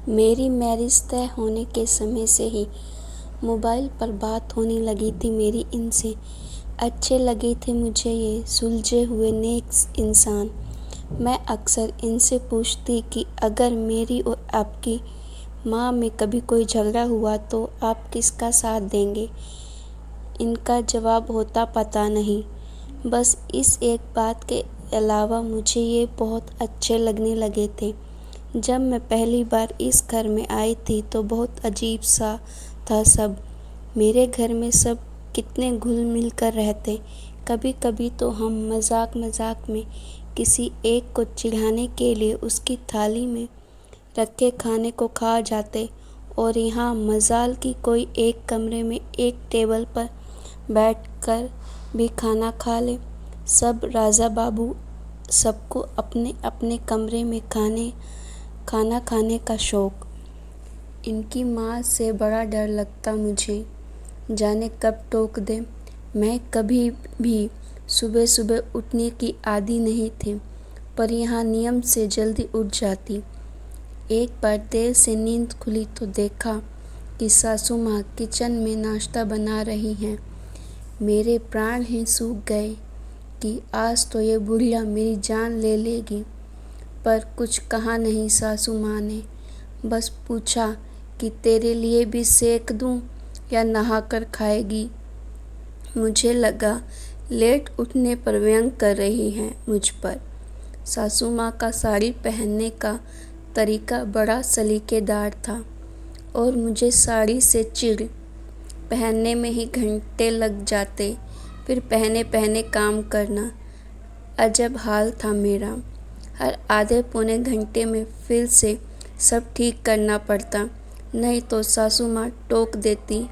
मेरी मैरिज तय होने के समय से ही मोबाइल पर बात होने लगी थी मेरी इनसे। अच्छे लगे थे मुझे ये सुलझे हुए नेक इंसान। मैं अक्सर इनसे पूछती कि अगर मेरी और आपकी माँ में कभी कोई झगड़ा हुआ तो आप किसका साथ देंगे। इनका जवाब होता पता नहीं। बस इस एक बात के अलावा मुझे ये बहुत अच्छे लगने लगे थे। जब मैं पहली बार इस घर में आई थी तो बहुत अजीब सा था सब। मेरे घर में सब कितने घुल मिल कर रहते। कभी कभी तो हम मजाक मजाक में किसी एक को चिढ़ाने के लिए उसकी थाली में रखे खाने को खा जाते। और यहाँ मजाल की कोई एक कमरे में एक टेबल पर बैठकर भी खाना खा ले। सब राजा बाबू, सबको अपने अपने कमरे में खाना खाने का शौक। इनकी माँ से बड़ा डर लगता मुझे, जाने कब टोक दे। मैं कभी भी सुबह सुबह उठने की आदी नहीं थी, पर यहाँ नियम से जल्दी उठ जाती। एक बार देर से नींद खुली तो देखा कि सासू माँ किचन में नाश्ता बना रही हैं। मेरे प्राण ही सूख गए कि आज तो ये बुढ़िया मेरी जान ले लेगी। पर कुछ कहा नहीं सासू माँ ने, बस पूछा कि तेरे लिए भी सेक दूँ या नहाकर खाएगी। मुझे लगा लेट उठने पर व्यंग कर रही हैं मुझ पर। सासू माँ का साड़ी पहनने का तरीका बड़ा सलीकेदार था और मुझे साड़ी से चिढ़ पहनने में ही घंटे लग जाते। फिर पहने पहने काम करना अजब हाल था मेरा। हर आधे पौने घंटे में फिर से सब ठीक करना पड़ता, नहीं तो सासू माँ टोक देती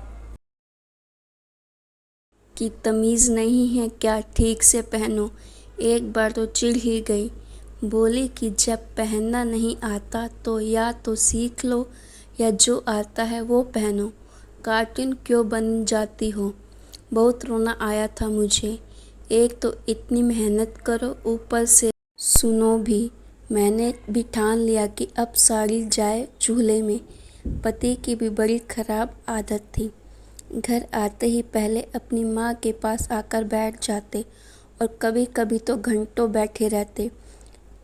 कि तमीज़ नहीं है क्या, ठीक से पहनो। एक बार तो चिढ़ ही गई, बोली कि जब पहनना नहीं आता तो या तो सीख लो या जो आता है वो पहनो, कार्टून क्यों बन जाती हो। बहुत रोना आया था मुझे। एक तो इतनी मेहनत करो, ऊपर से सुनो भी। मैंने भी ठान लिया कि अब साड़ी जाए चूल्हे में। पति की भी बड़ी खराब आदत थी। घर आते ही पहले अपनी माँ के पास आकर बैठ जाते और कभी कभी तो घंटों बैठे रहते।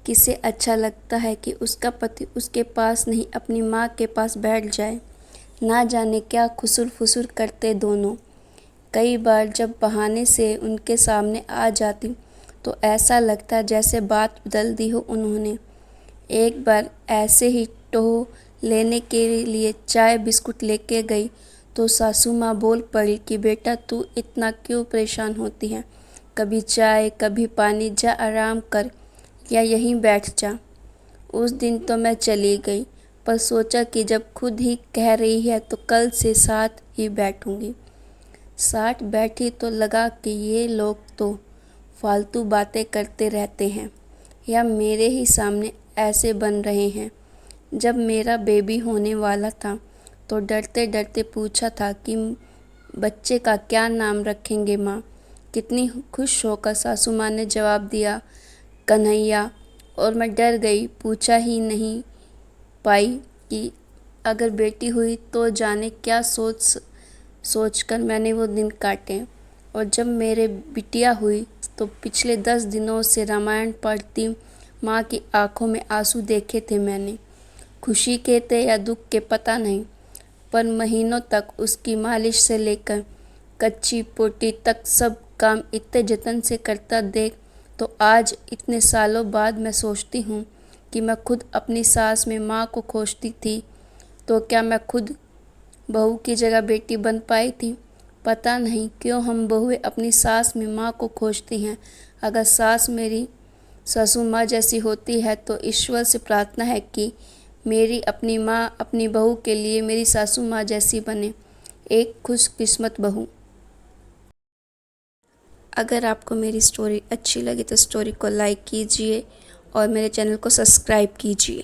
किसे अच्छा लगता है कि उसका पति उसके पास नहीं अपनी माँ के पास बैठ जाए। ना जाने क्या खुसुर फुसुर करते दोनों। कई बार जब बहाने से उनके सामने आ जाती तो ऐसा लगता जैसे बात बदल दी हो उन्होंने। एक बार ऐसे ही टोह लेने के लिए चाय बिस्कुट लेके गई तो सासू माँ बोल पड़ी कि बेटा तू इतना क्यों परेशान होती है, कभी चाय कभी पानी, जा आराम कर या यहीं बैठ जा। उस दिन तो मैं चली गई, पर सोचा कि जब खुद ही कह रही है तो कल से साथ ही बैठूंगी। साथ बैठी तो लगा कि ये लोग तो फालतू बातें करते रहते हैं या मेरे ही सामने ऐसे बन रहे हैं। जब मेरा बेबी होने वाला था तो डरते डरते पूछा था कि बच्चे का क्या नाम रखेंगे माँ। कितनी खुश होकर सासू माँ ने जवाब दिया, कन्हैया। और मैं डर गई, पूछा ही नहीं पाई कि अगर बेटी हुई तो जाने क्या सोचकर मैंने वो दिन काटे। और जब मेरे बिटिया हुई तो पिछले 10 दिनों से रामायण पढ़ती माँ की आंखों में आंसू देखे थे मैंने। खुशी के थे या दुख के पता नहीं, पर महीनों तक उसकी मालिश से लेकर कच्ची पोटी तक सब काम इतने जतन से करता देख तो आज इतने सालों बाद मैं सोचती हूँ कि मैं खुद अपनी सास में माँ को खोजती थी तो क्या मैं खुद बहू की जगह बेटी बन पाई थी। पता नहीं क्यों हम बहुएं अपनी सास में माँ को खोजती हैं। अगर सास मेरी सासू माँ जैसी होती है तो ईश्वर से प्रार्थना है कि मेरी अपनी माँ अपनी बहू के लिए मेरी सासू माँ जैसी बने, एक खुशकिस्मत बहू। अगर आपको मेरी स्टोरी अच्छी लगी तो स्टोरी को लाइक कीजिए और मेरे चैनल को सब्सक्राइब कीजिए।